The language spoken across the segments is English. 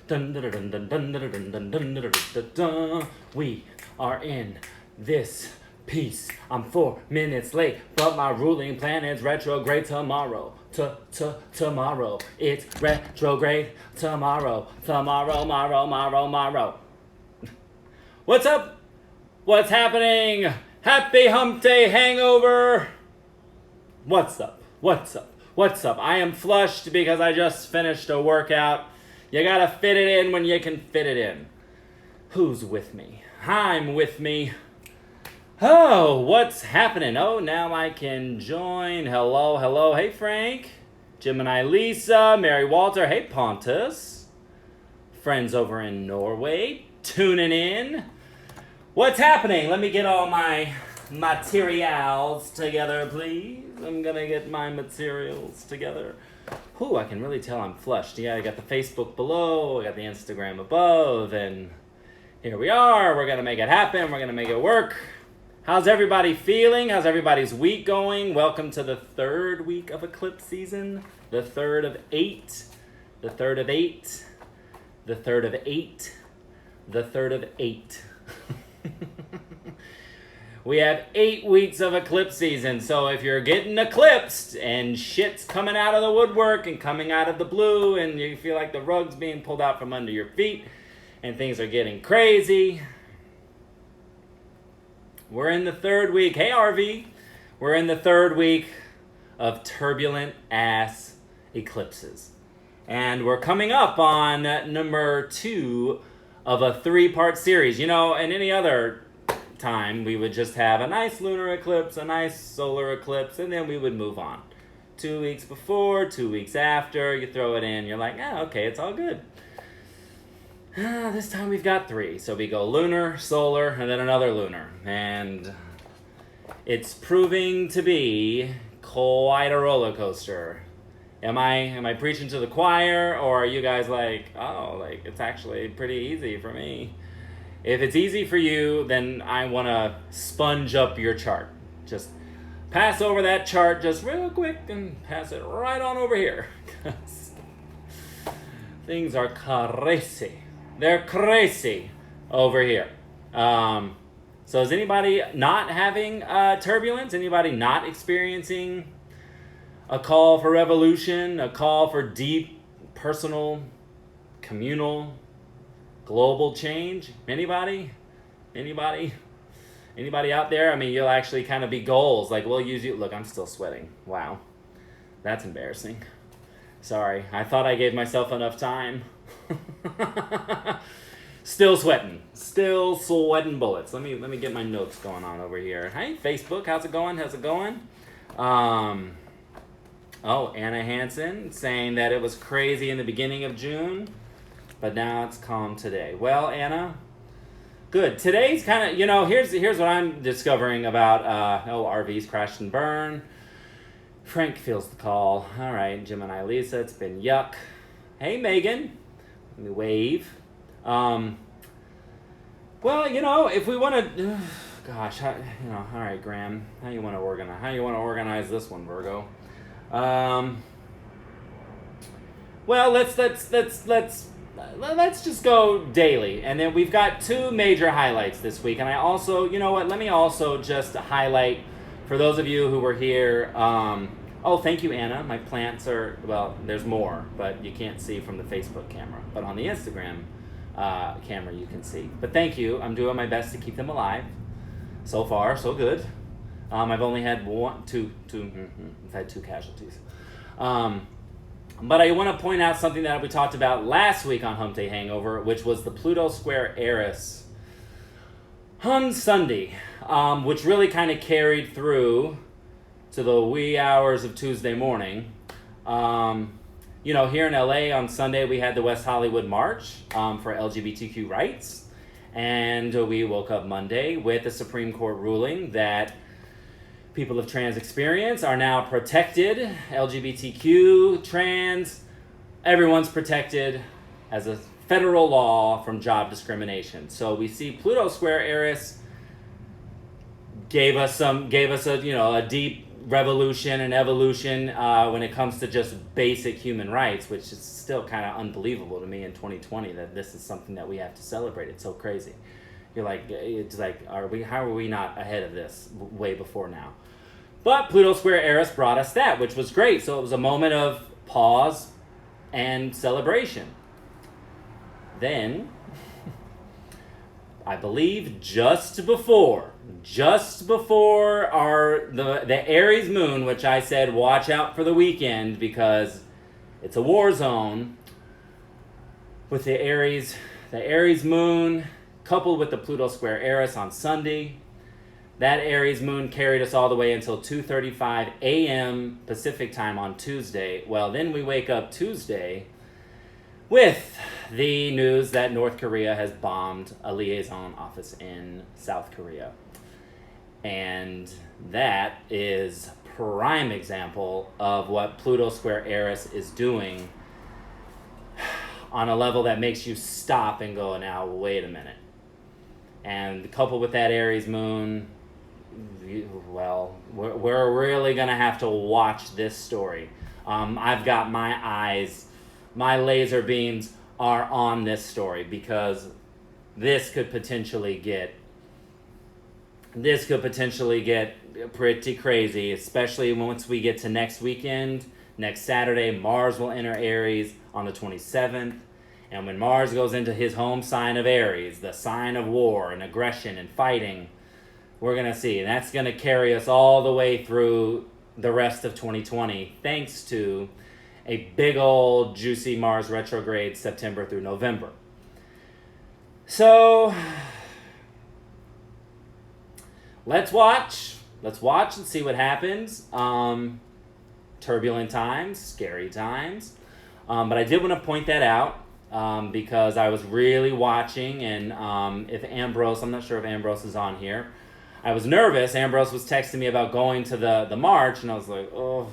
Dun, dun, dun, dun, dun, dun, dun, dun, dun, dun, dun, dun, dun. We are in this piece. I'm 4 minutes late, but my ruling plan is retrograde tomorrow. Tomorrow. It's retrograde tomorrow. Tomorrow. What's up? What's happening? Happy Humpday Hangover. What's up? I am flushed because I just finished a workout. You gotta fit it in when you can fit it in. Who's with me? I'm with me. Oh, what's happening? Oh, now I can join. Hello. Hey, Frank. Gemini Lisa. Mary Walter. Hey, Pontus. Friends over in Norway. Tuning in. What's happening? Let me get all my materials together, please. I'm gonna get my materials together. Whew, I can really tell I'm flushed. Yeah, I got the Facebook below, I got the Instagram above, and here we are. We're gonna make it happen. We're gonna make it work. How's everybody feeling? How's everybody's week going? Welcome to the third week of Eclipse season. The third of eight. We have 8 weeks of eclipse season, so if you're getting eclipsed and shit's coming out of the woodwork and coming out of the blue and you feel like the rug's being pulled out from under your feet and things are getting crazy, we're in the third week. Hey, RV. We're in the third week of turbulent ass eclipses. And we're coming up on number 2 of a 3-part series. You know, in any other time, we would just have a nice lunar eclipse, a nice solar eclipse, and then we would move on. 2 weeks before, 2 weeks after, you throw it in, you're like, okay, it's all good. This time we've got 3. So we go lunar, solar, and then another lunar. And it's proving to be quite a roller coaster. Am I preaching to the choir, or are you guys like, oh, like it's actually pretty easy for me? If it's easy for you, then I want to sponge up your chart. Just pass over that chart just real quick and pass it right on over here. Things are crazy. They're crazy over here. So is anybody not having turbulence? Anybody not experiencing a call for revolution, a call for deep, personal, communal, global change? Anybody out there? I mean, you'll actually kind of be goals. Like, we'll use you. Look, I'm still sweating. Wow. That's embarrassing. Sorry. I thought I gave myself enough time. Still sweating bullets. Let me get my notes going on over here. Hey, Facebook. How's it going? Oh, Anna Hansen saying that it was crazy in the beginning of June, but now it's calm today. Well, Anna, good. Today's kind of, here's what I'm discovering about, RVs crashed and burn. Frank feels the call. All right, Gemini Lisa, it's been yuck. Hey, Megan. Let me wave. Well, if we want to, gosh, all right, Graham, how you want to organize this one, Virgo? Well, let's just go daily, and then we've got 2 major highlights this week. And I also, let me also just highlight for those of you who were here. Oh, thank you, Anna. My plants are, well, there's more, but you can't see from the Facebook camera. But on the Instagram camera, you can see. But thank you. I'm doing my best to keep them alive. So far, so good. I've only had two casualties. But I want to point out something that we talked about last week on Humpday Hangover, which was the Pluto square Eris on Sunday, which really kind of carried through to the wee hours of Tuesday morning. Here in LA on Sunday, we had the West Hollywood March for LGBTQ rights. And we woke up Monday with a Supreme Court ruling that people of trans experience are now protected. LGBTQ, trans, everyone's protected as a federal law from job discrimination. So we see Pluto square Eris gave us a deep revolution and evolution when it comes to just basic human rights, which is still kind of unbelievable to me in 2020 that this is something that we have to celebrate. It's so crazy. You're like, it's like, how are we not ahead of this way before now? But Pluto square Eris brought us that, which was great. So it was a moment of pause and celebration. Then, I believe just before the Aries moon, which I said watch out for the weekend because it's a war zone, with the Aries moon coupled with the Pluto square Eris on Sunday. That Aries moon carried us all the way until 2:35 a.m. Pacific time on Tuesday. Well, then we wake up Tuesday with the news that North Korea has bombed a liaison office in South Korea. And that is prime example of what Pluto square Eris is doing on a level that makes you stop and go, now, wait a minute. And coupled with that Aries moon, well, we're really going to have to watch this story. I've got my eyes, my laser beams are on this story because this could potentially get pretty crazy, especially once we get to next weekend. Next Saturday, Mars will enter Aries on the 27th. And when Mars goes into his home sign of Aries, the sign of war and aggression and fighting, we're going to see. And that's going to carry us all the way through the rest of 2020, thanks to a big old juicy Mars retrograde September through November. So, let's watch and see what happens. Turbulent times, scary times. But I did want to point that out. Because I was really watching, and if Ambrose, I'm not sure if Ambrose is on here, I was nervous. Ambrose was texting me about going to the march, and I was like, oh,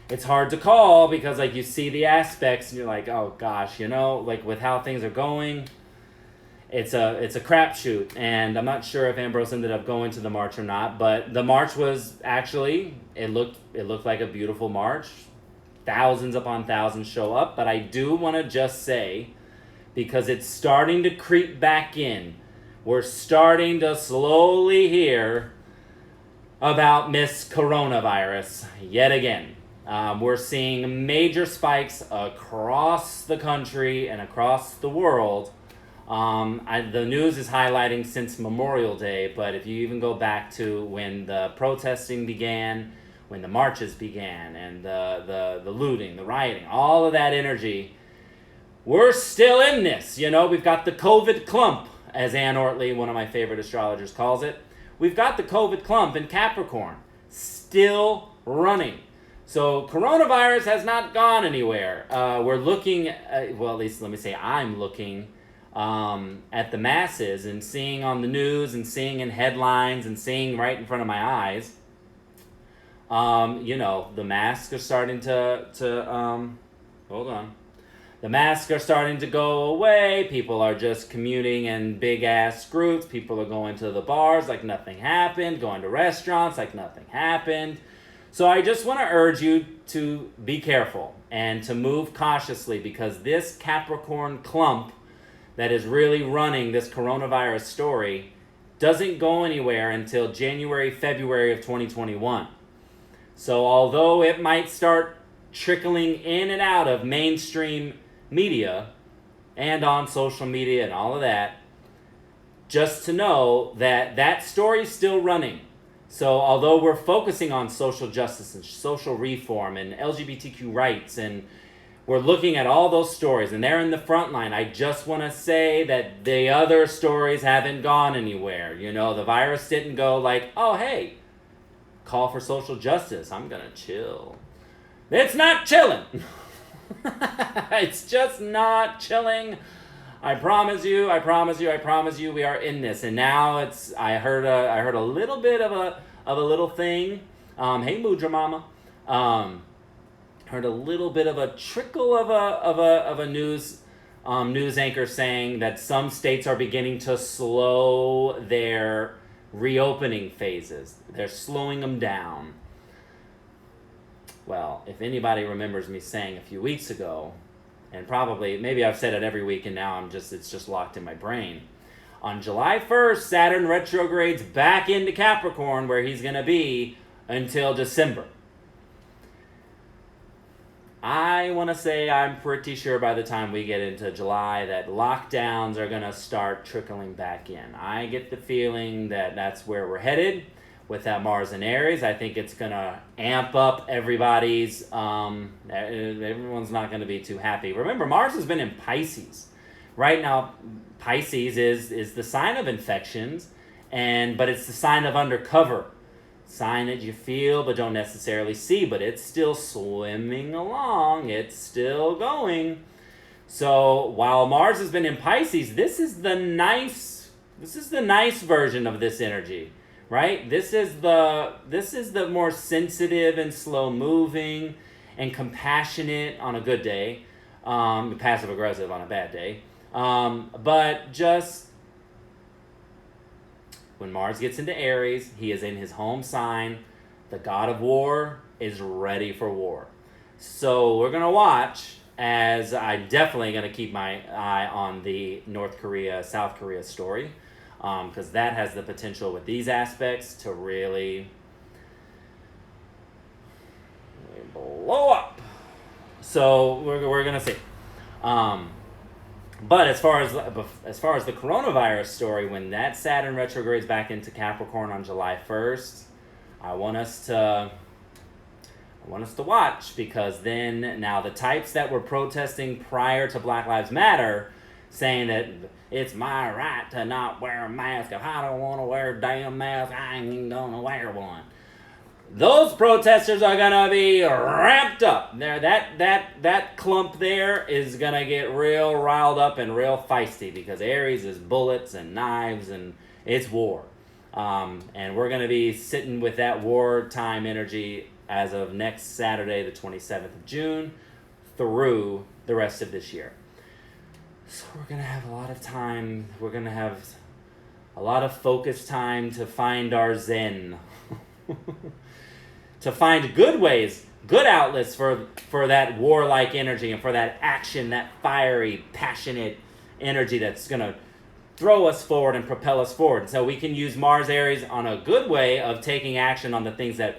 it's hard to call because like you see the aspects, and you're like, oh gosh, like with how things are going, it's a crapshoot, and I'm not sure if Ambrose ended up going to the march or not. But the march was actually it looked like a beautiful march. Thousands upon thousands show up, but I do want to just say, because it's starting to creep back in, we're starting to slowly hear about Miss Coronavirus yet again. We're seeing major spikes across the country and across the world. The news is highlighting since Memorial Day, but if you even go back to when the protesting began, when the marches began, and the looting, the rioting, all of that energy, we're still in this. We've got the COVID clump, as Ann Ortley, one of my favorite astrologers, calls it. We've got the COVID clump in Capricorn, still running. So coronavirus has not gone anywhere. We're looking, at least let me say I'm looking at the masses and seeing on the news and seeing in headlines and seeing right in front of my eyes. The masks are starting to hold on. The masks are starting to go away. People are just commuting in big ass groups. People are going to the bars like nothing happened, going to restaurants like nothing happened. So I just want to urge you to be careful and to move cautiously, because this Capricorn clump that is really running this coronavirus story doesn't go anywhere until January, February of 2021. So although it might start trickling in and out of mainstream media and on social media and all of that, just to know that that story's still running. So although we're focusing on social justice and social reform and LGBTQ rights, and we're looking at all those stories and they're in the front line, I just want to say that the other stories haven't gone anywhere. The virus didn't go like, oh hey, call for social justice, I'm gonna chill. It's not chilling. It's just not chilling. I promise you, we are in this. And now I heard a little bit of a little thing. Hey Mudra Mama. Heard a little bit of a trickle of a news anchor saying that some states are beginning to slow their reopening phases. They're slowing them down. Well, if anybody remembers me saying a few weeks ago, and probably, maybe I've said it every week and now it's just locked in my brain. On July 1st, Saturn retrogrades back into Capricorn, where he's going to be until December. I want to say I'm pretty sure by the time we get into July that lockdowns are going to start trickling back in. I get the feeling that that's where we're headed with that Mars in Aries. I think it's going to amp up everybody's, everyone's not going to be too happy. Remember, Mars has been in Pisces. Right now, Pisces is the sign of infections, but it's the sign of undercover. Sign that you feel but don't necessarily see, but it's still swimming along. It's still going. So while Mars has been in Pisces, this is the nice version of this energy, right? This is the more sensitive and slow moving and compassionate on a good day, passive aggressive on a bad day. But just when Mars gets into Aries, he is in his home sign. The god of war is ready for war. So we're going to watch, as I'm definitely going to keep my eye on the North Korea, South Korea story, because that has the potential with these aspects to really blow up. So we're going to see. But as far as the coronavirus story, when that Saturn retrogrades back into Capricorn on July 1st, I want us to watch, because then now the types that were protesting prior to Black Lives Matter, saying that it's my right to not wear a mask. If I don't want to wear a damn mask, I ain't even gonna wear one. Those protesters are gonna be ramped up. There, that clump there is gonna get real riled up and real feisty, because Aries is bullets and knives and it's war, and we're gonna be sitting with that wartime energy as of next Saturday, the 27th of June, through the rest of this year. So we're gonna have a lot of time. We're gonna have a lot of focus time to find our zen. To find good ways, good outlets for that warlike energy and for that action, that fiery, passionate energy that's going to throw us forward and propel us forward. So we can use Mars Aries on a good way of taking action on the things that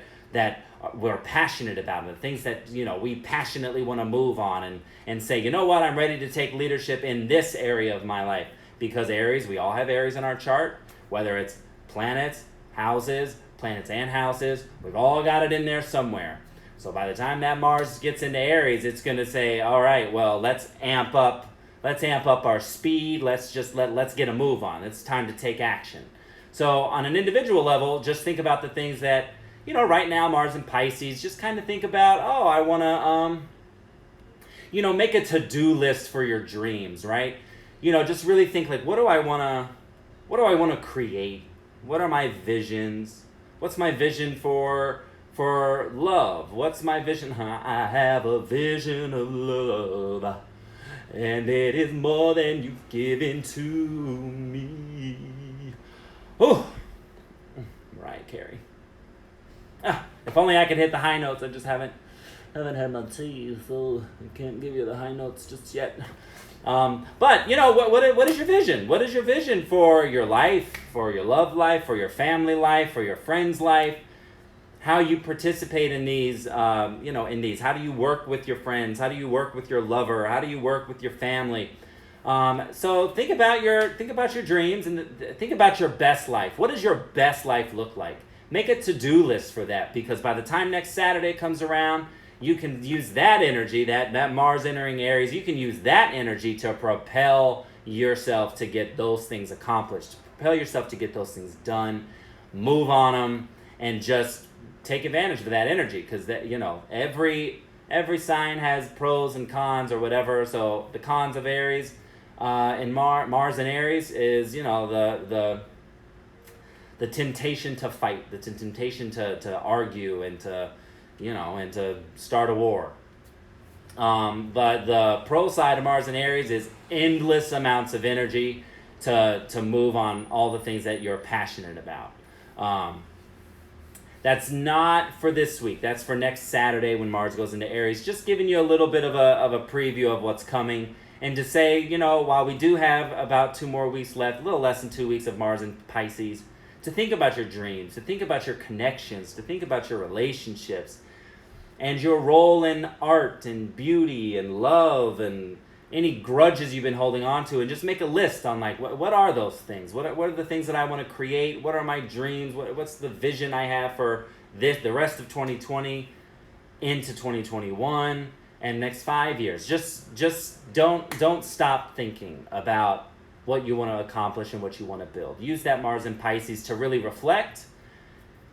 we're passionate about, and the things that, we passionately want to move on and say, you know what, I'm ready to take leadership in this area of my life. Because Aries, we all have Aries in our chart, whether it's planets, houses, planets and houses, we've all got it in there somewhere. So by the time that Mars gets into Aries, it's going to say, all right, well, let's amp up our speed. Let's get a move on. It's time to take action. So on an individual level, just think about the things that, right now, Mars in Pisces, just kind of think about, I want to, make a to-do list for your dreams, right? Just really think, like, what do I want to create? What are my visions? What's my vision for love? What's my vision? I have a vision of love, and it is more than you've given to me. Oh, Mariah Carey. If only I could hit the high notes. I just haven't had my tea, so I can't give you the high notes just yet. But what is your vision? What is your vision for your life, for your love life, for your family life, for your friends' life? How you participate in these, in these? How do you work with your friends? How do you work with your lover? How do you work with your family? So think about your dreams and think about your best life. What does your best life look like? Make a to-do list for that, because by the time next Saturday comes around, you can use that energy, that Mars entering Aries, you can use that energy to propel yourself to get those things accomplished, propel yourself to get those things done, move on them, and just take advantage of that energy, because that every sign has pros and cons or whatever. So the cons of Aries in Mars and Aries is the temptation to fight, the temptation to argue and to start a war. But the pro side of Mars and Aries is endless amounts of energy to move on all the things that you're passionate about. That's not for this week. That's for next Saturday when Mars goes into Aries. Just giving you a little bit of a preview of what's coming. And to say, while we do have about 2 more weeks left, a little less than 2 weeks of Mars in Pisces, to think about your dreams, to think about your connections, to think about your relationships, and your role in art and beauty and love and any grudges you've been holding on to, and just make a list on what are those things? What are the things that I want to create? What are my dreams? What's the vision I have for the rest of 2020 into 2021 and next 5 years? Just don't stop thinking about what you want to accomplish and what you want to build. Use that Mars in Pisces to really reflect.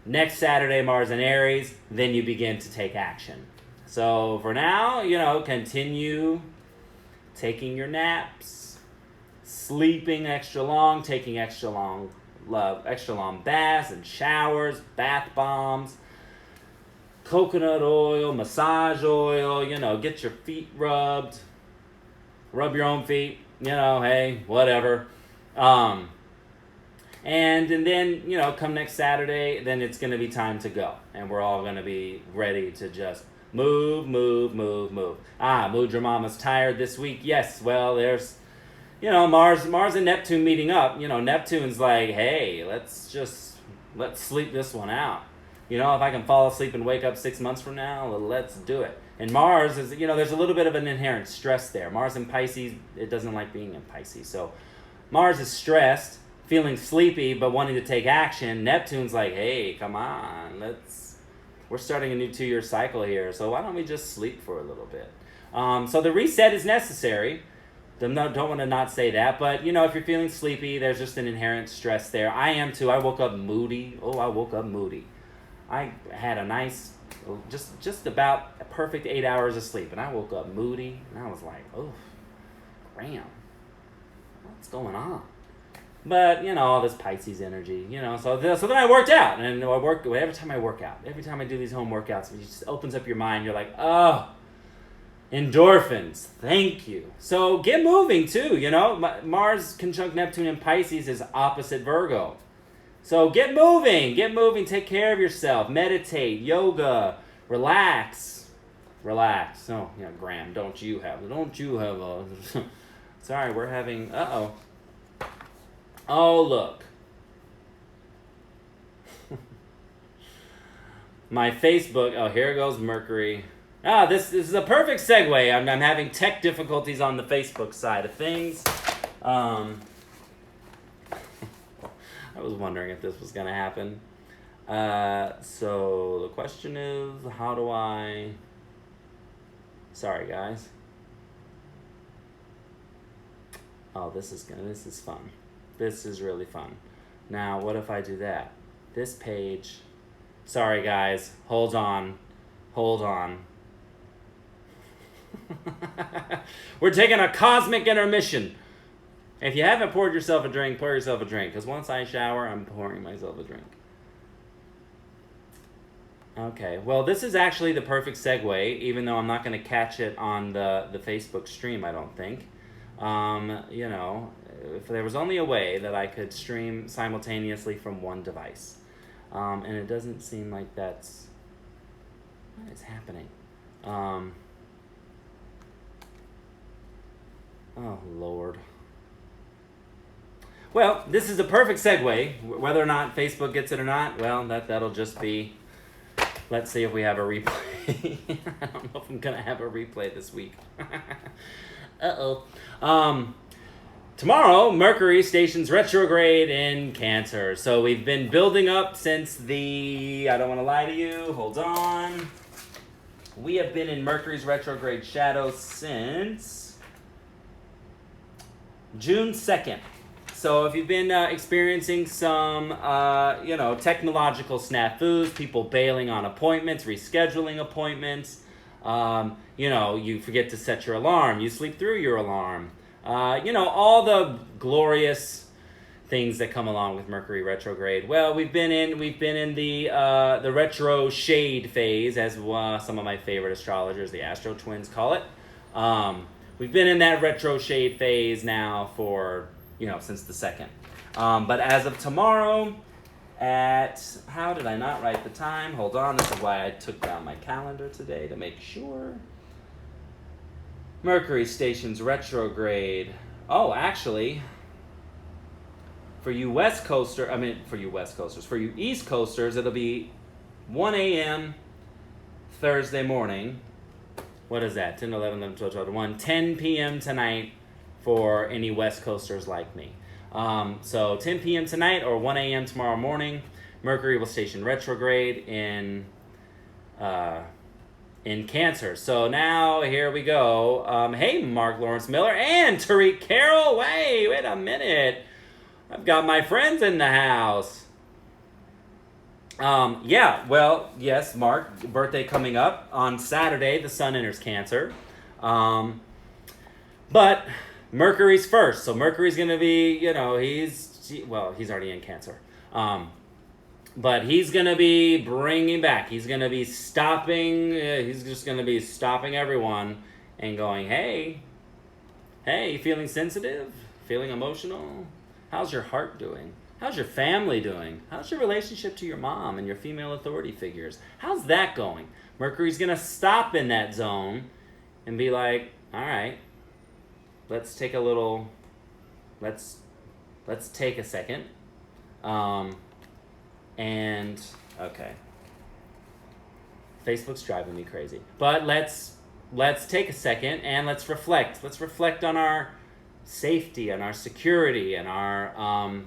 Next Saturday, Mars in Aries, then you begin to take action. So for now, continue taking your naps, sleeping extra long, taking extra long baths and showers, bath bombs, coconut oil, massage oil, get your feet rubbed, rub your own feet, hey, whatever. And then, come next Saturday, then it's going to be time to go. And we're all going to be ready to just move. Mudra Mama's tired this week. Yes, well, there's, Mars and Neptune meeting up. Neptune's like, hey, let's sleep this one out. If I can fall asleep and wake up 6 months from now, let's do it. And Mars is, there's a little bit of an inherent stress there. Mars in Pisces, it doesn't like being in Pisces. So Mars is stressed, feeling sleepy, but wanting to take action. Neptune's like, hey, come on, we're starting a new 2-year cycle here, so why don't we just sleep for a little bit? So the reset is necessary. Don't want to not say that, but if you're feeling sleepy, there's just an inherent stress there. I am too. I woke up moody. I had a nice, just about a perfect 8 hours of sleep, and I woke up moody, and I was like, oh, damn, what's going on? But, all this Pisces energy, so then I worked out, and every time I work out, every time I do these home workouts, it just opens up your mind. You're like, oh, endorphins, thank you. So get moving too, Mars conjunct Neptune in Pisces is opposite Virgo. So get moving, take care of yourself, meditate, yoga, relax. Oh, Graham, don't you have a, sorry, we're having, oh, look. My Facebook, here goes Mercury. This is a perfect segue. I'm having tech difficulties on the Facebook side of things. I was wondering if this was going to happen. So the question is, how do I... Sorry, guys. Oh, this is fun. This is really fun. Now, what if I do that? This page... Sorry, guys. Hold on. We're taking a cosmic intermission. If you haven't poured yourself a drink, pour yourself a drink. Because once I shower, I'm pouring myself a drink. Okay, well, this is actually the perfect segue, even though I'm not going to catch it on the Facebook stream, I don't think. If there was only a way that I could stream simultaneously from one device. And it doesn't seem like that's... What is happening? Oh, Lord. Well, this is a perfect segue. Whether or not Facebook gets it or not, well, that'll just be... Let's see if we have a replay. I don't know if I'm going to have a replay this week. Uh-oh. Tomorrow, Mercury stations retrograde in Cancer. So we've been building up since I don't want to lie to you. Hold on. We have been in Mercury's retrograde shadow since June 2nd. So if you've been experiencing some, technological snafus, people bailing on appointments, rescheduling appointments, you forget to set your alarm, you sleep through your alarm, all the glorious things that come along with Mercury retrograde. Well, we've been in the retro shade phase, as some of my favorite astrologers, the Astro Twins, call it. We've been in that retro shade phase now for since the 2nd. But as of tomorrow, how did I not write the time? Hold on, this is why I took down my calendar today to make sure. Mercury stations retrograde. Oh, actually, for you for you East Coasters, it'll be 1 a.m. Thursday morning. What is that? 10, 11, 11, 12, 12, 1. 10 p.m. tonight for any West Coasters like me. So 10 p.m. tonight or 1 a.m. tomorrow morning, Mercury will station retrograde in Cancer. So now here we go. Hey, Mark Lawrence Miller and Tariq Carroll. Wait a minute. I've got my friends in the house. Yes, Mark, birthday coming up on Saturday. The sun enters Cancer. But Mercury's first, so Mercury's going to be, he's already in Cancer. But he's going to be bringing back, he's going to be stopping, he's just going to be stopping everyone and going, hey, feeling sensitive? Feeling emotional? How's your heart doing? How's your family doing? How's your relationship to your mom and your female authority figures? How's that going? Mercury's going to stop in that zone and be like, all right, let's take a second. Okay. Facebook's driving me crazy. But let's take a second and let's reflect. Let's reflect on our safety and our security and our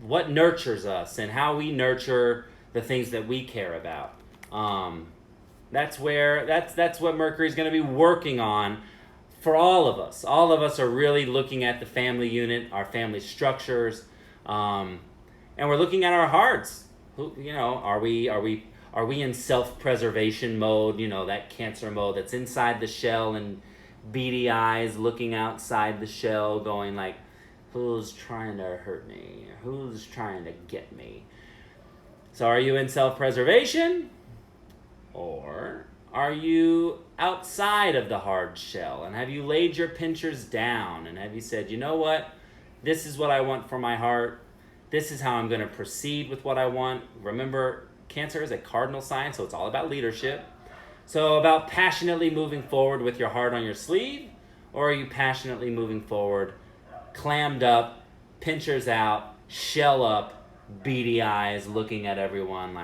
what nurtures us and how we nurture the things that we care about. That's what Mercury's going to be working on for all of us. All of us are really looking at the family unit, our family structures, and we're looking at our hearts. Are we in self-preservation mode? That Cancer mode that's inside the shell and beady eyes looking outside the shell, going like, who's trying to hurt me? Who's trying to get me? So are you in self-preservation? Or are you outside of the hard shell? And have you laid your pinchers down? And have you said, you know what? This is what I want for my heart. This is how I'm going to proceed with what I want. Remember, Cancer is a cardinal sign, so it's all about leadership. So about passionately moving forward with your heart on your sleeve, or are you passionately moving forward, clammed up, pinchers out, shell up, beady eyes, looking at everyone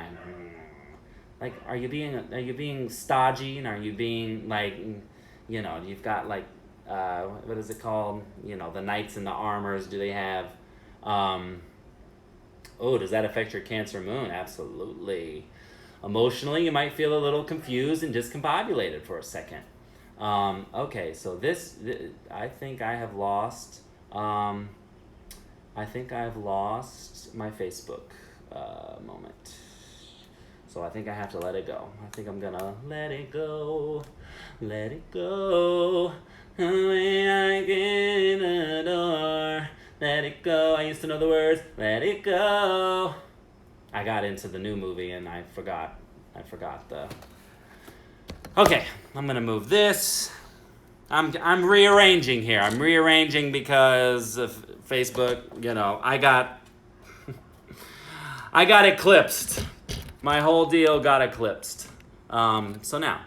like, are you being stodgy, and are you being like, you've got like, what is it called? The knights in the armors. Do they have? Does that affect your Cancer moon? Absolutely. Emotionally, you might feel a little confused and discombobulated for a second. Okay, so I think I have lost. I think I've lost my Facebook moment. So I think I have to let it go. I think I'm gonna let it go. Let it go. Away I get in the door. Let it go. I used to know the words. Let it go. I got into the new movie and I forgot the. Okay, I'm gonna move this. I'm rearranging here. I'm rearranging because of Facebook. I got eclipsed. My whole deal got eclipsed. So now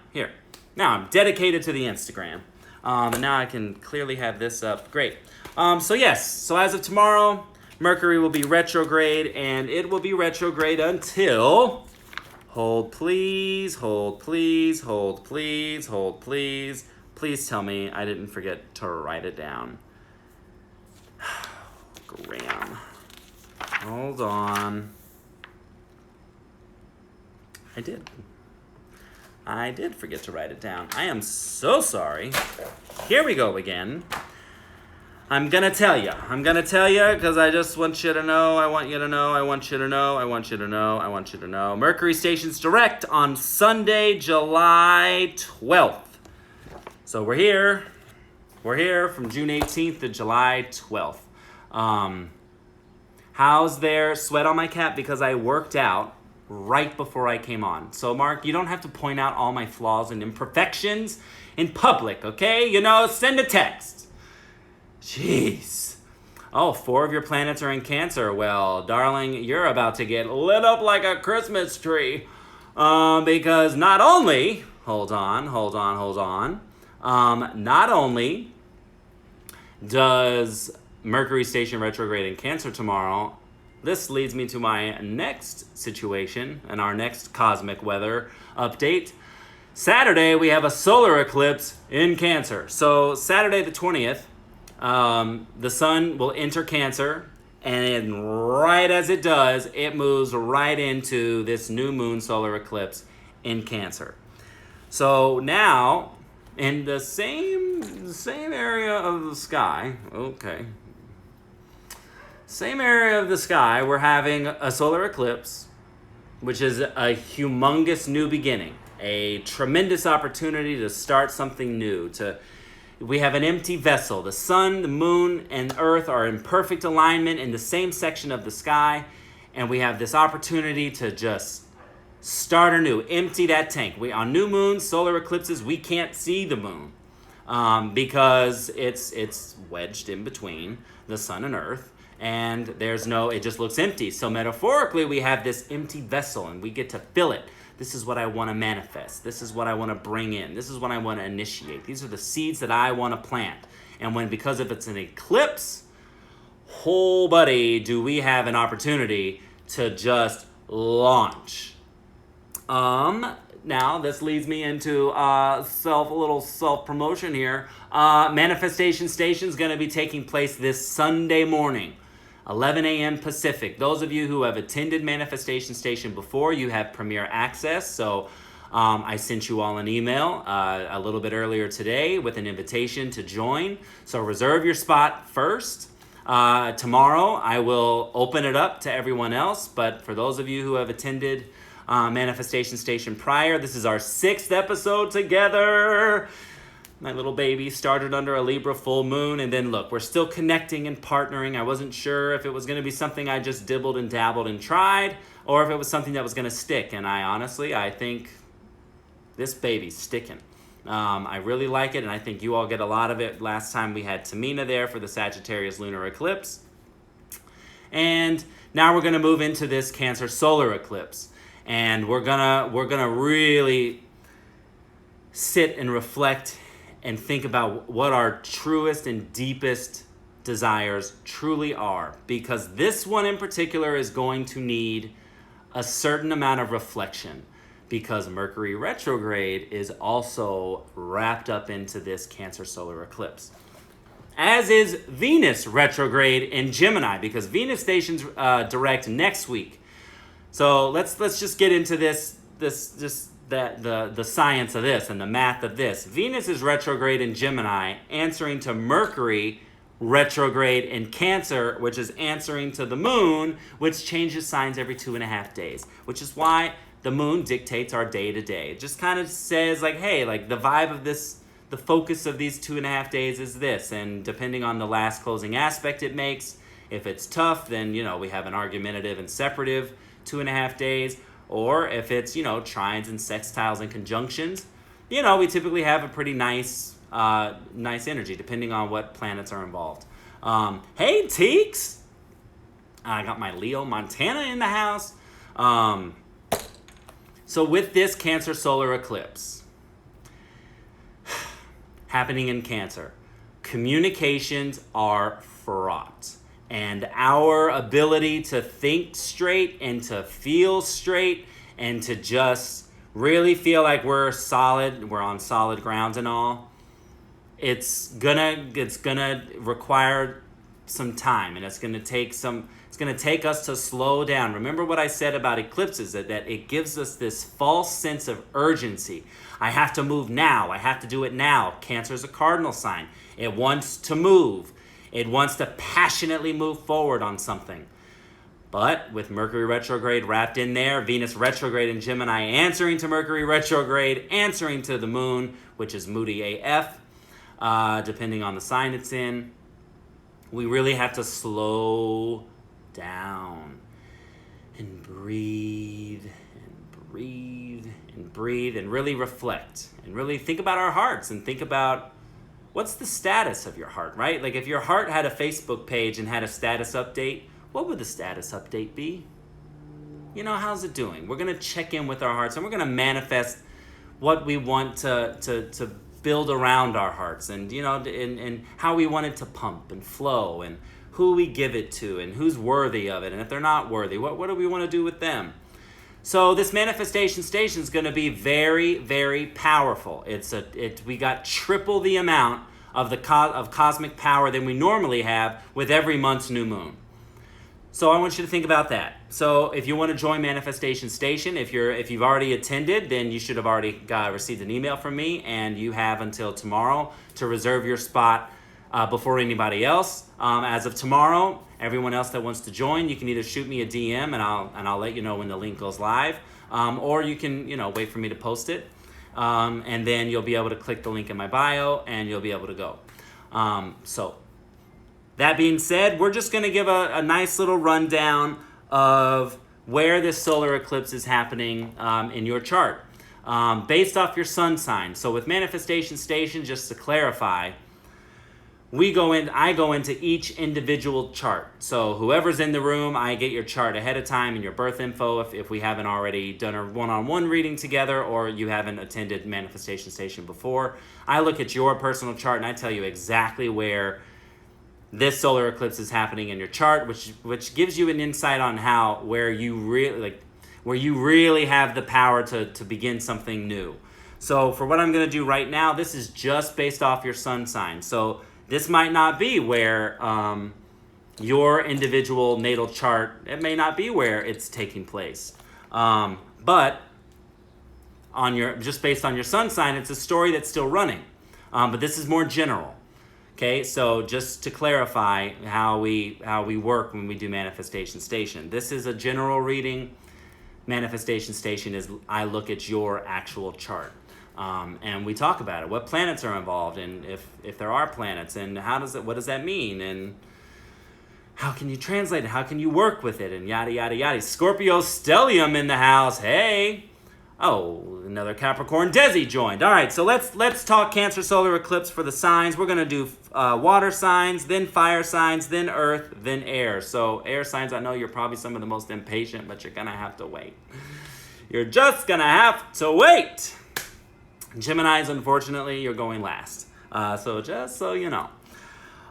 I'm dedicated to the Instagram. And now I can clearly have this up. Great. So as of tomorrow, Mercury will be retrograde, and it will be retrograde until, hold please, please tell me I didn't forget to write it down. Graham. Hold on. I did forget to write it down. I am so sorry. Here we go again. I'm gonna tell you because I just want you to know. I want you to know. Mercury stations direct on Sunday, July 12th. So we're here from June 18th to July 12th. How's there sweat on my cap? Because I worked out right before I came on. So Mark, you don't have to point out all my flaws and imperfections in public, okay? Send a text. Jeez. Oh, 4 of your planets are in Cancer. Well, darling, you're about to get lit up like a Christmas tree. Because not only, hold on. Not only does Mercury station retrograde in Cancer tomorrow, this leads me to my next situation and our next cosmic weather update. Saturday, we have a solar eclipse in Cancer. So Saturday the 20th, the sun will enter Cancer, and right as it does, it moves right into this new moon solar eclipse in Cancer. So now, in the same area of the sky, same area of the sky, we're having a solar eclipse, which is a humongous new beginning, a tremendous opportunity to start something new, we have an empty vessel. The sun, the moon, and earth are in perfect alignment in the same section of the sky, and we have this opportunity to just start anew, empty that tank. On new moons, solar eclipses, we can't see the moon because it's wedged in between the sun and earth, and it just looks empty. So metaphorically, we have this empty vessel, and we get to fill it. This is what I want to manifest. This is what I want to bring in. This is what I want to initiate. These are the seeds that I want to plant. And because if it's an eclipse, whole buddy, do we have an opportunity to just launch. Now, this leads me into a little self-promotion here. Manifestation Station is going to be taking place this Sunday morning. 11 a.m. Pacific. Those of you who have attended Manifestation Station before, you have premier access. So I sent you all an email a little bit earlier today with an invitation to join. So reserve your spot first. Tomorrow I will open it up to everyone else. But for those of you who have attended Manifestation Station prior, this is our 6th episode together. My little baby started under a Libra full moon, and then look, we're still connecting and partnering. I wasn't sure if it was going to be something I just dibbled and dabbled and tried, or if it was something that was going to stick. And I think this baby's sticking. I really like it, and I think you all get a lot of it. Last time we had Tamina there for the Sagittarius lunar eclipse. And now we're going to move into this Cancer solar eclipse. And we're gonna really sit and reflect and think about what our truest and deepest desires truly are. Because this one in particular is going to need a certain amount of reflection, because Mercury retrograde is also wrapped up into this Cancer solar eclipse. As is Venus retrograde in Gemini, because Venus stations direct next week. So let's just get into the science of this and the math of this. Venus is retrograde in Gemini, answering to Mercury retrograde in Cancer, which is answering to the moon, which changes signs every 2.5 days, which is why the moon dictates our day to day. It just kind of says like, hey, like the vibe of this, the focus of these 2.5 days is this, and depending on the last closing aspect it makes, if it's tough, then, we have an argumentative and separative 2.5 days. Or if it's, trines and sextiles and conjunctions, we typically have a pretty nice energy, depending on what planets are involved. Hey, Teeks! I got my Leo Montana in the house. So with this Cancer solar eclipse happening in Cancer, communications are fraught. And our ability to think straight and to feel straight and to just really feel like we're on solid grounds and all, it's gonna require some time, and it's gonna take us to slow down. Remember what I said about eclipses, that it gives us this false sense of urgency. I have to move now. I have to do it now. Cancer is a cardinal sign. It wants to move. It wants to passionately move forward on something. But with Mercury retrograde wrapped in there, Venus retrograde in Gemini answering to Mercury retrograde, answering to the moon, which is moody AF, depending on the sign it's in, we really have to slow down and breathe and breathe and breathe and really reflect and really think about our hearts and think about what's the status of your heart, right? Like if your heart had a Facebook page and had a status update, what would the status update be? You know, how's it doing? We're going to check in with our hearts, and we're going to manifest what we want to build around our hearts, and, you know, and how we want it to pump and flow, and who we give it to, and who's worthy of it. And if they're not worthy, what do we want to do with them? So this manifestation station is going to be very, very powerful. We got triple the amount of of cosmic power than we normally have with every month's new moon. So I want you to think about that. So if you want to join Manifestation Station, if you've already attended, then you should have already received an email from me, and you have until tomorrow to reserve your spot before anybody else. As of tomorrow, everyone else that wants to join, you can either shoot me a DM, and I'll let you know when the link goes live, or you can wait for me to post it, and then you'll be able to click the link in my bio, and you'll be able to go. So that being said, we're just going to give a nice little rundown of where this solar eclipse is happening in your chart, based off your sun sign. So with Manifestation Station, just to clarify, I go into each individual chart. So whoever's in the room, I get your chart ahead of time and your birth info if we haven't already done a one-on-one reading together, or you haven't attended Manifestation Station before. I look at your personal chart and I tell you exactly where this solar eclipse is happening in your chart, which gives you an insight on where you really have the power to begin something new. So for what I'm going to do right now, this is just based off your sun sign. So this might not be where your individual natal chart, it may not be where it's taking place. But just based on your sun sign, it's a story that's still running. But this is more general. Okay, so just to clarify how we work when we do Manifestation Station. This is a general reading. Manifestation Station is I look at your actual chart. And we talk about it. What planets are involved, and if there are planets, and what does that mean, and how can you translate it? How can you work with it, and yada yada yada. Scorpio stellium in the house. Hey. Oh, another Capricorn Desi joined. All right, so let's talk Cancer solar eclipse for the signs. We're going to do water signs, then fire signs, then earth, then air. So air signs, I know you're probably some of the most impatient, but you're going to have to wait. You're just going to have to wait. Geminis, unfortunately, you're going last. So just so you know.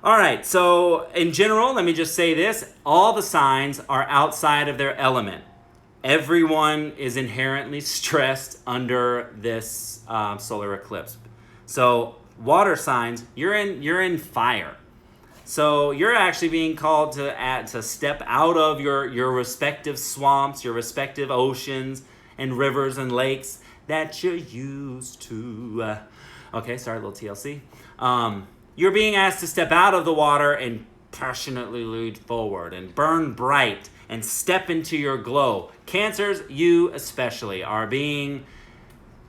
All right, so in general, let me just say this. All the signs are outside of their element. Everyone is inherently stressed under this solar eclipse. So water signs, you're in fire. So you're actually being called to step out of your respective swamps, your respective oceans and rivers and lakes that you're used to. Okay, sorry, a little TLC. You're being asked to step out of the water and passionately lead forward and burn bright and step into your glow. Cancers, you especially, are being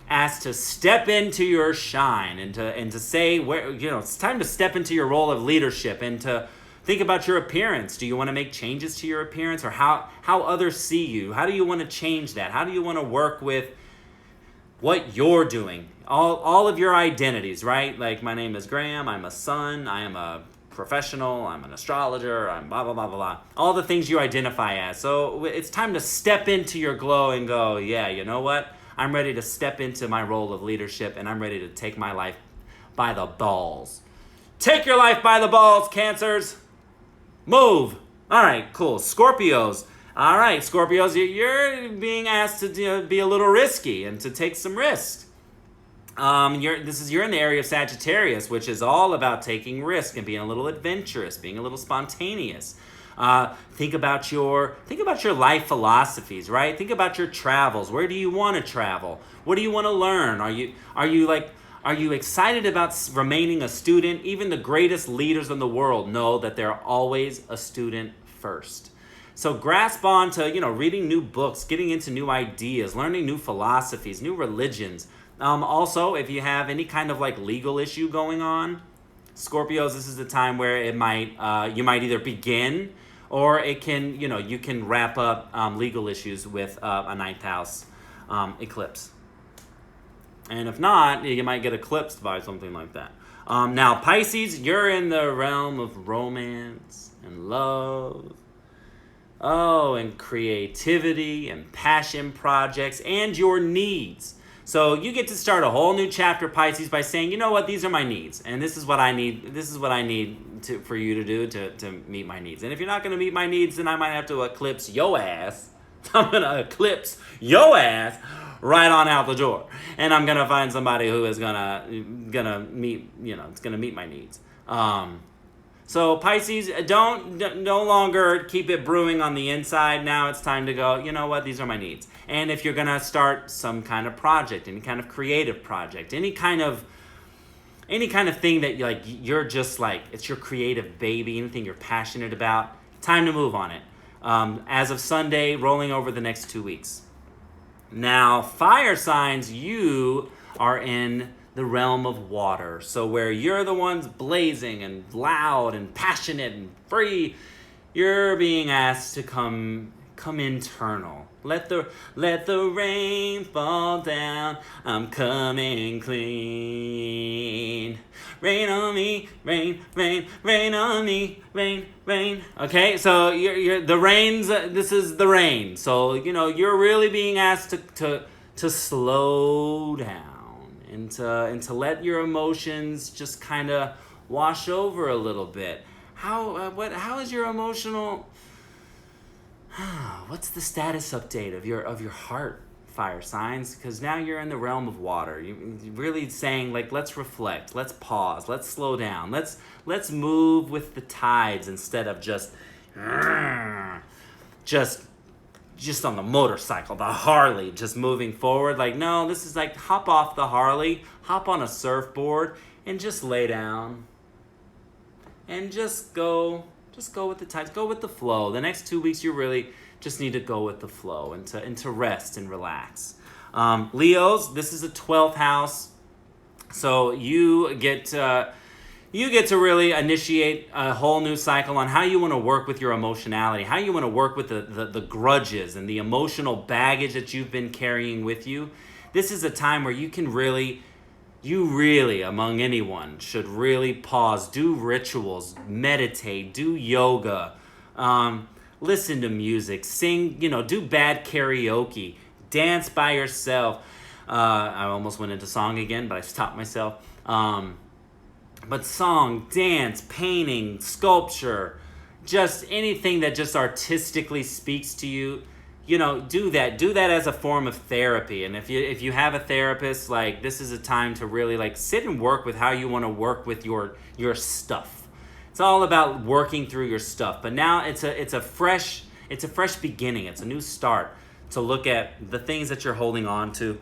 asked to step into your shine and to say where it's time to step into your role of leadership and to think about your appearance. Do you want to make changes to your appearance, or how others see you? How do you want to change that? How do you want to work with what you're doing? All of your identities, right? Like, my name is Graham, I'm a son, I am a professional, I'm an astrologer, I'm blah, blah, blah, blah, blah. All the things you identify as. So it's time to step into your glow and go, yeah, you know what? I'm ready to step into my role of leadership, and I'm ready to take my life by the balls. Take your life by the balls, Cancers. Move. All right, cool. Scorpios. All right, Scorpios, you're being asked to be a little risky and to take some risks. You're in the area of Sagittarius, which is all about taking risk and being a little adventurous, being a little spontaneous. Think about your life philosophies, right? Think about your travels. Where do you want to travel? What do you want to learn? Are you excited about remaining a student? Even the greatest leaders in the world know that they're always a student first. So grasp on to reading new books, getting into new ideas, learning new philosophies, new religions. Also, if you have any kind of legal issue going on, Scorpios, this is the time where you might either begin, or it can you can wrap up legal issues with a ninth house eclipse. And if not, you might get eclipsed by something like that. Now, Pisces, you're in the realm of romance and love. Oh, and creativity and passion projects and your needs. So you get to start a whole new chapter, Pisces, by saying, you know what, these are my needs, and this is what I need. This is what I need for you to do to meet my needs. And if you're not going to meet my needs, then I might have to eclipse your ass. I'm going to eclipse your ass right on out the door, and I'm going to find somebody who is gonna meet, it's going to meet my needs. So Pisces, don't no longer keep it brewing on the inside. Now it's time to go, you know what, these are my needs. And if you're going to start some kind of project, any kind of creative project, any kind of thing that you're just like, it's your creative baby, anything you're passionate about, time to move on it. As of Sunday, rolling over the next 2 weeks. Now, fire signs, you are in the realm of water. So where you're the ones blazing and loud and passionate and free, you're being asked to come internal. Let the rain fall down. I'm coming clean. Rain on me, rain on me, rain. Okay, so you're the rains. This is the rain. So you're really being asked to slow down and to let your emotions just kind of wash over a little bit. How is your emotional? What's the status update of your heart, fire signs? Because now you're in the realm of water. You're really saying, like, let's reflect, let's pause, let's slow down, let's move with the tides instead of just on the motorcycle, the Harley, just moving forward. Like, no, this is like, hop off the Harley, hop on a surfboard, and just lay down. And just go with the tides, go with the flow. The next 2 weeks, you really just need to go with the flow and to rest and relax. Leos, this is a 12th house, so you get to really initiate a whole new cycle on how you want to work with your emotionality, how you want to work with the grudges and the emotional baggage that you've been carrying with you. This is a time where you really, among anyone, should really pause, do rituals, meditate, do yoga, listen to music, sing, do bad karaoke, dance by yourself. I almost went into song again, but I stopped myself. But song, dance, painting, sculpture, just anything that just artistically speaks to you, do that as a form of therapy. And if you have a therapist, like, this is a time to really sit and work with how you want to work with your stuff. It's all about working through your stuff. But now it's a fresh beginning. It's a new start to look at the things that you're holding on to,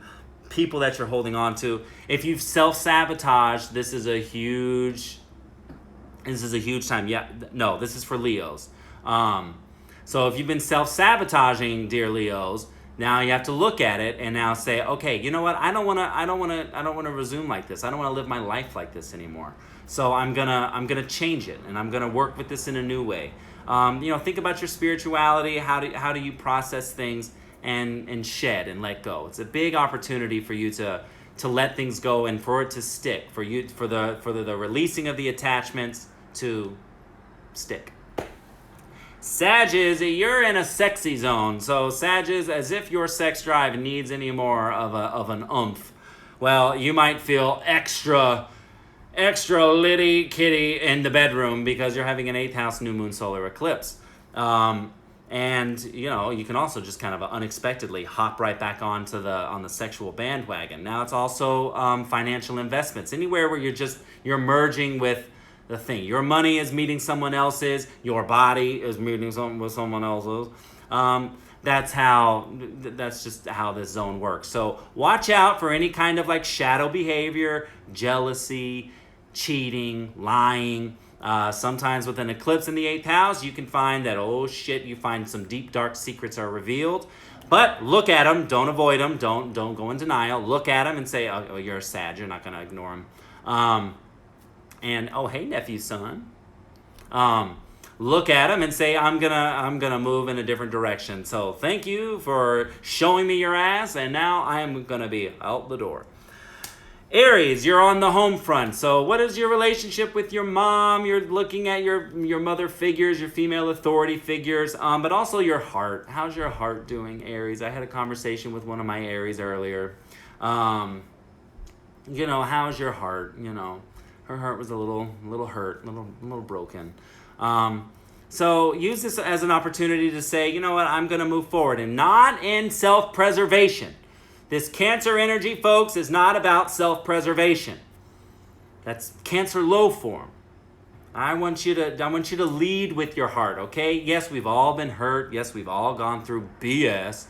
people that you're holding on to. If you've self-sabotaged, this is a huge time. Yeah, no, this is for Leos. So if you've been self-sabotaging, dear Leos, now you have to look at it and now say, okay, you know what? I don't want to resume like this. I don't want to live my life like this anymore. So I'm gonna change it, and I'm gonna work with this in a new way. Think about your spirituality. How do you process things and shed and let go? It's a big opportunity for you to let things go and for it to stick. For the releasing of the attachments to stick. Sagittarius, you're in a sexy zone. So Sagittarius, as if your sex drive needs any more of an oomph. Well, you might feel extra litty kitty in the bedroom because you're having an 8th house new moon solar eclipse. And you can also just kind of unexpectedly hop right back on the sexual bandwagon. Now it's also financial investments, anywhere where you're merging with the thing. Your money is meeting someone else's. Your body is meeting with someone else's. That's just how this zone works. So watch out for any kind of shadow behavior, jealousy, cheating, lying. Sometimes with an eclipse in the 8th house, you can find that, you find some deep, dark secrets are revealed. But look at them. Don't avoid them. Don't go in denial. Look at them and say, oh, you're a Sag. You're not going to ignore them. And hey, nephew, son. Look at him and say, I'm gonna move in a different direction. So thank you for showing me your ass, and now I am gonna be out the door. Aries, you're on the home front. So what is your relationship with your mom? You're looking at your mother figures, your female authority figures, but also your heart. How's your heart doing, Aries? I had a conversation with one of my Aries earlier. How's your heart? Her heart was a little hurt, a little broken. So use this as an opportunity to say, you know what, I'm going to move forward, and not in self-preservation. This Cancer energy, folks, is not about self-preservation. That's Cancer low form. I want you to lead with your heart, okay? Yes, we've all been hurt. Yes, we've all gone through BS.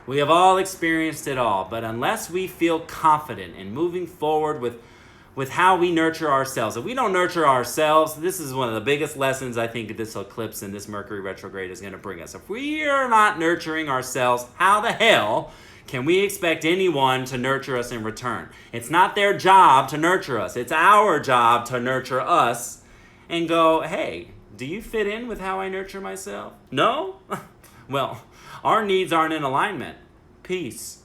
We have all experienced it all. But unless we feel confident in moving forward with how we nurture ourselves, if we don't nurture ourselves, this is one of the biggest lessons I think this eclipse and this Mercury retrograde is going to bring us. If we are not nurturing ourselves, how the hell can we expect anyone to nurture us in return? It's not their job to nurture us. It's our job to nurture us and go, hey, do you fit in with how I nurture myself? No? Well, our needs aren't in alignment. Peace.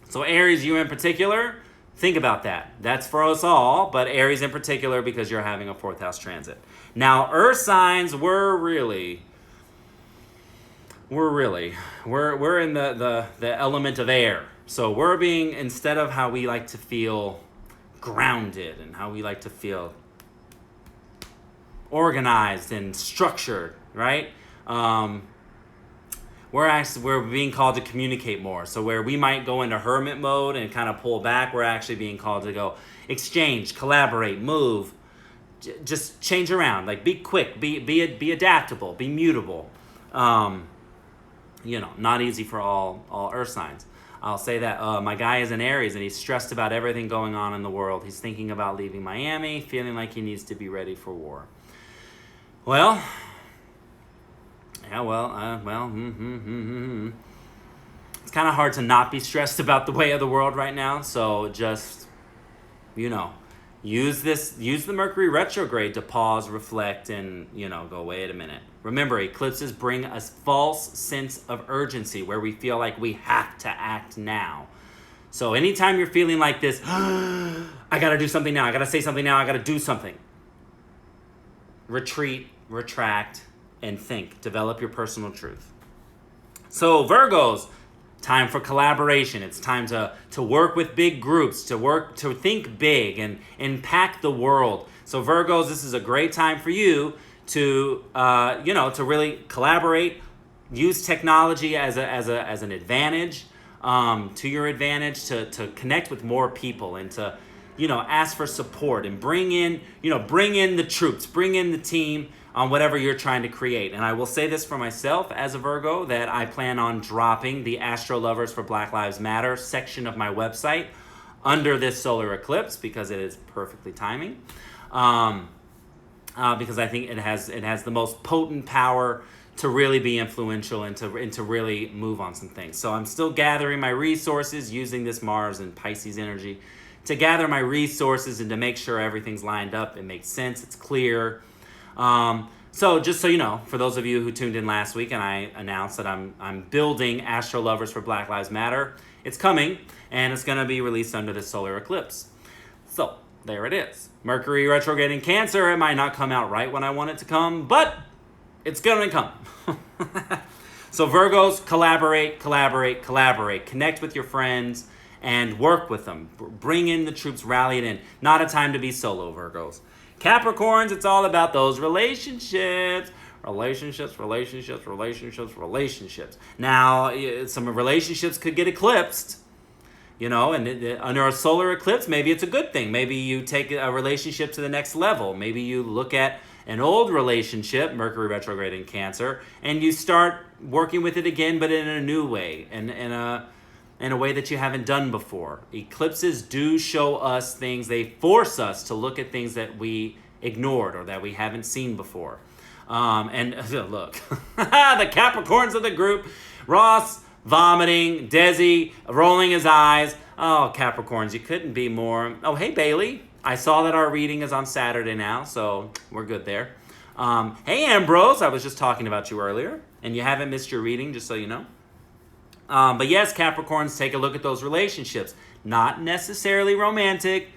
So Aries, you in particular, think about that. That's for us all, but Aries in particular because you're having a 4th house transit. Now, Earth signs, we're in the element of air. So we're being, instead of how we like to feel grounded and how we like to feel organized and structured, right? We're being called to communicate more. So where we might go into hermit mode and kind of pull back, we're actually being called to go exchange, collaborate, move, just change around. Like be quick, be adaptable, be mutable. Not easy for all earth signs. I'll say that my guy is an Aries and he's stressed about everything going on in the world. He's thinking about leaving Miami, feeling like he needs to be ready for war. Well, it's kind of hard to not be stressed about the way of the world right now. So just, use the Mercury retrograde to pause, reflect, and, go, wait a minute. Remember, eclipses bring a false sense of urgency where we feel like we have to act now. So anytime you're feeling like this, I got to do something now, I got to say something now, I got to do something. Retreat, retract, and think. Develop your personal truth. So Virgos, time for collaboration. It's time to work with big groups, to think big and impact the world. So Virgos, this is a great time for you to really collaborate, use technology as an advantage, to your advantage, to connect with more people and to, ask for support and bring in the troops, bring in the team on whatever you're trying to create. And I will say this for myself as a Virgo, that I plan on dropping the Astro Lovers for Black Lives Matter section of my website under this solar eclipse because it is perfectly timing. Because I think it has the most potent power to really be influential and to really move on some things. So I'm still gathering my resources using this Mars and Pisces energy to gather my resources and to make sure everything's lined up, it makes sense, it's clear. So just so you know, for those of you who tuned in last week and I announced that I'm building Astro Lovers for Black Lives Matter, it's coming and it's going to be released under this solar eclipse. So there it is. Mercury retrograde in Cancer. It might not come out right when I want it to come, but it's going to come. So Virgos, collaborate. Connect with your friends and work with them. Bring in the troops, rally it in. Not a time to be solo, Virgos. Capricorns, it's all about those relationships. Relationships. Now, some relationships could get eclipsed, and under a solar eclipse, maybe it's a good thing. Maybe you take a relationship to the next level. Maybe you look at an old relationship, Mercury retrograde in Cancer, and you start working with it again, but in a new way, in a way that you haven't done before. Eclipses do show us things. They force us to look at things that we ignored or that we haven't seen before. And look, the Capricorns of the group, Ross vomiting, Desi rolling his eyes. Oh, Capricorns, you couldn't be more. Oh, hey, Bailey. I saw that our reading is on Saturday now, so we're good there. Hey, Ambrose, I was just talking about you earlier, and you haven't missed your reading, just so you know. But yes, Capricorns, take a look at those relationships. Not necessarily romantic.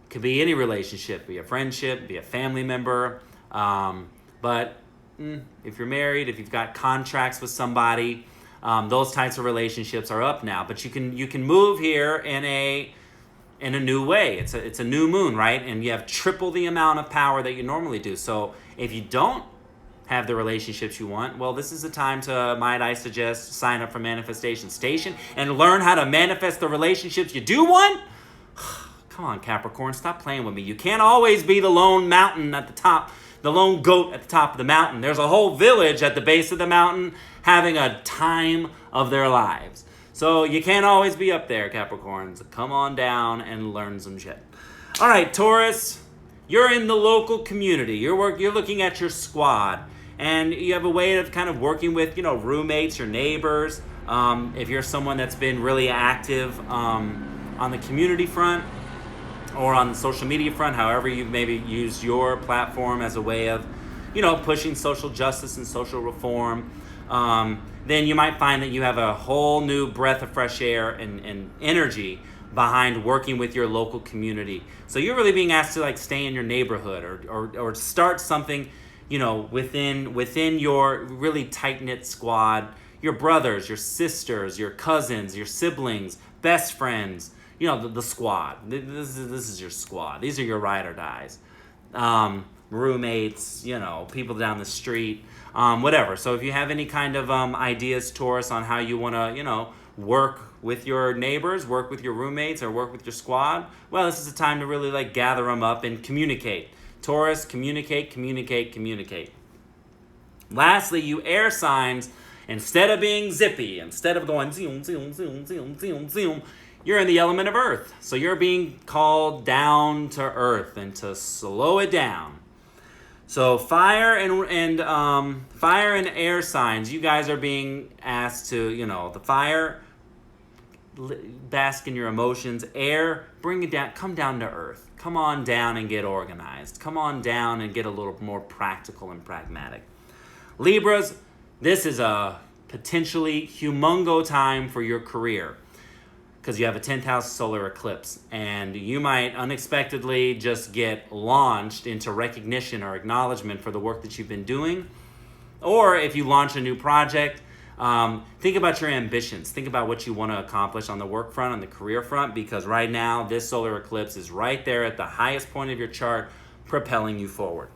Could be any relationship, be a friendship, be a family member. But if you're married, if you've got contracts with somebody, those types of relationships are up now. But you can move here in a new way. It's a new moon, right? And you have triple the amount of power that you normally do. So if you don't have the relationships you want, well, this is the time to, might I suggest, sign up for Manifestation Station and learn how to manifest the relationships you do want. Come on, Capricorn, stop playing with me. You can't always be the lone mountain at the top, the lone goat at the top of the mountain. There's a whole village at the base of the mountain having a time of their lives. So you can't always be up there, Capricorns. Come on down and learn some shit. All right, Taurus, you're in the local community. You're looking at your squad, and you have a way of kind of working with, roommates, your neighbors. If you're someone that's been really active on the community front, or on the social media front, however you've maybe used your platform as a way of, pushing social justice and social reform, then you might find that you have a whole new breath of fresh air and energy behind working with your local community. So you're really being asked to stay in your neighborhood or start something, within your really tight-knit squad, your brothers, your sisters, your cousins, your siblings, best friends, the squad. This is your squad. These are your ride or dies. Roommates, people down the street, whatever. So if you have any kind of ideas, Taurus, on how you want to, work with your neighbors, work with your roommates, or work with your squad, well, this is the time to really gather them up and communicate. Taurus, communicate. Lastly, you air signs, instead of being zippy, instead of going zoom, zoom, zoom, zoom, zoom, zoom, you're in the element of earth. So you're being called down to earth and to slow it down. So fire and air signs, you guys are being asked to, the fire, bask in your emotions. Air, bring it down, come down to earth. Come on down and get organized. Come on down and get a little more practical and pragmatic. Libras, this is a potentially humongo time for your career, because you have a 10th house solar eclipse, and you might unexpectedly just get launched into recognition or acknowledgement for the work that you've been doing. Or if you launch a new project, think about your ambitions. Think about what you want to accomplish on the work front, on the career front, because right now this solar eclipse is right there at the highest point of your chart, propelling you forward.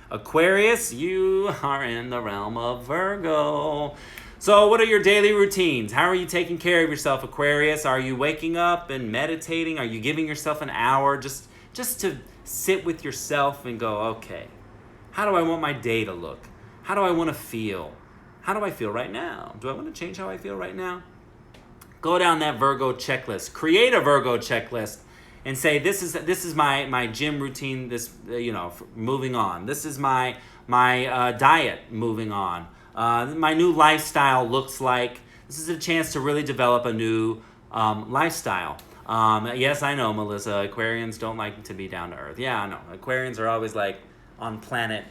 Aquarius, you are in the realm of Virgo. So what are your daily routines? How are you taking care of yourself, Aquarius? Are you waking up and meditating? Are you giving yourself an hour just to sit with yourself and go, okay, how do I want my day to look? How do I want to feel? How do I feel right now? Do I want to change how I feel right now? Go down that Virgo checklist. Create a Virgo checklist and say, this is my gym routine, moving on. This is my diet, moving on. My new lifestyle looks like. This is a chance to really develop a new lifestyle. Yes, I know, Melissa, Aquarians don't like to be down to earth. Yeah, I know. Aquarians are always on planet,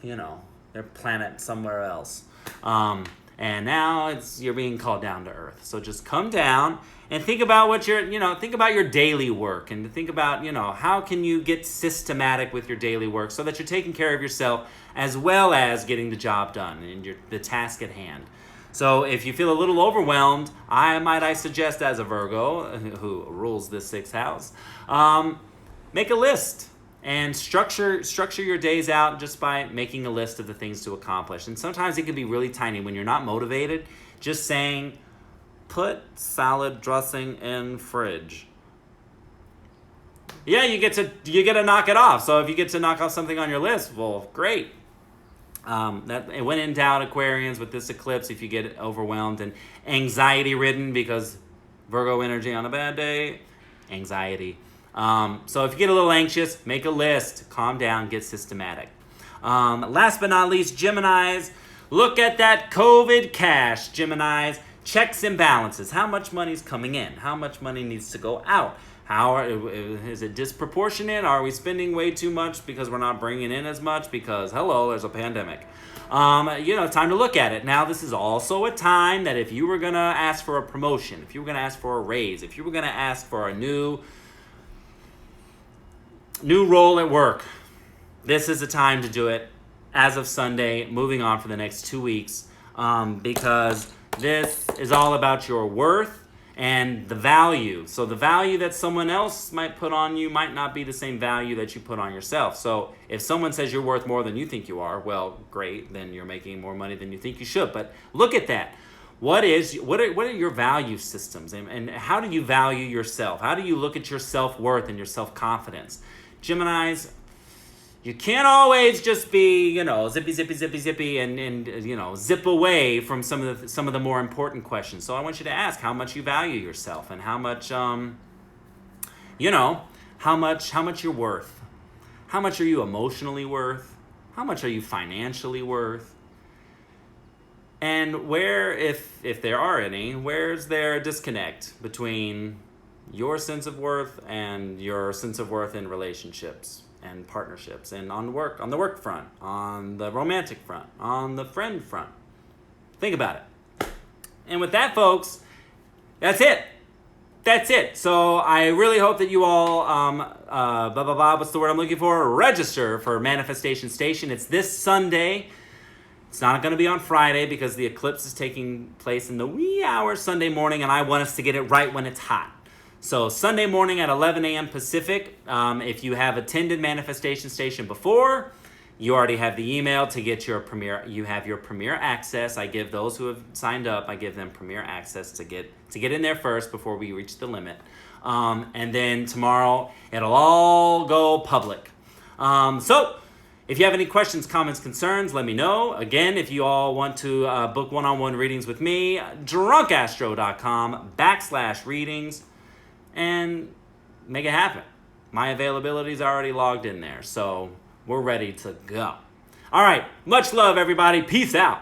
they're planet somewhere else. And now you're being called down to earth. So just come down and think about think about your daily work, and think about, how can you get systematic with your daily work so that you're taking care of yourself as well as getting the job done and the task at hand. So if you feel a little overwhelmed, I suggest, as a Virgo who rules this 6th house, make a list and structure your days out just by making a list of the things to accomplish. And sometimes it can be really tiny when you're not motivated. Just saying, put salad dressing in fridge. Yeah, you get to knock it off. So if you get to knock off something on your list, well, great. When in doubt, Aquarians, with this eclipse, if you get overwhelmed and anxiety-ridden, because Virgo energy on a bad day, anxiety. So if you get a little anxious, make a list, calm down, get systematic. Last but not least, Geminis, look at that COVID cash, Geminis. Checks and balances. How much money's coming in? How much money needs to go out? Is it disproportionate? Are we spending way too much because we're not bringing in as much? Because, hello, there's a pandemic. Time to look at it. Now, this is also a time that if you were going to ask for a promotion, if you were going to ask for a raise, if you were going to ask for a new role at work, this is the time to do it as of Sunday, moving on for the next 2 weeks, because this is all about your worth and the value. So the value that someone else might put on you might not be the same value that you put on yourself. So if someone says you're worth more than you think you are, well, great, then you're making more money than you think you should. But look at that. What are your value systems, and how do you value yourself? How do you look at your self-worth and your self-confidence? Geminis, you can't always just be, zippy, and zip away from some of the more important questions. So I want you to ask how much you value yourself and how much, how much you're worth. How much are you emotionally worth? How much are you financially worth? And where, if there are any, where's there a disconnect between your sense of worth and your sense of worth in relationships and partnerships, and on the work front, on the romantic front, on the friend front? Think about it. And with that, folks, that's it. So I really hope that you all, what's the word I'm looking for? Register for Manifestation Station. It's this Sunday. It's not going to be on Friday because the eclipse is taking place in the wee hours Sunday morning, and I want us to get it right when it's hot. So Sunday morning at 11 a.m. Pacific, if you have attended Manifestation Station before, you already have the email to get your premier. You have your premier access. I give those who have signed up, I give them premier access to get in there first before we reach the limit. And then tomorrow, it'll all go public. So if you have any questions, comments, concerns, let me know. Again, if you all want to book one-on-one readings with me, drunkastro.com/readings. And make it happen. My availability is already logged in there, so we're ready to go. All right, much love, everybody. Peace out.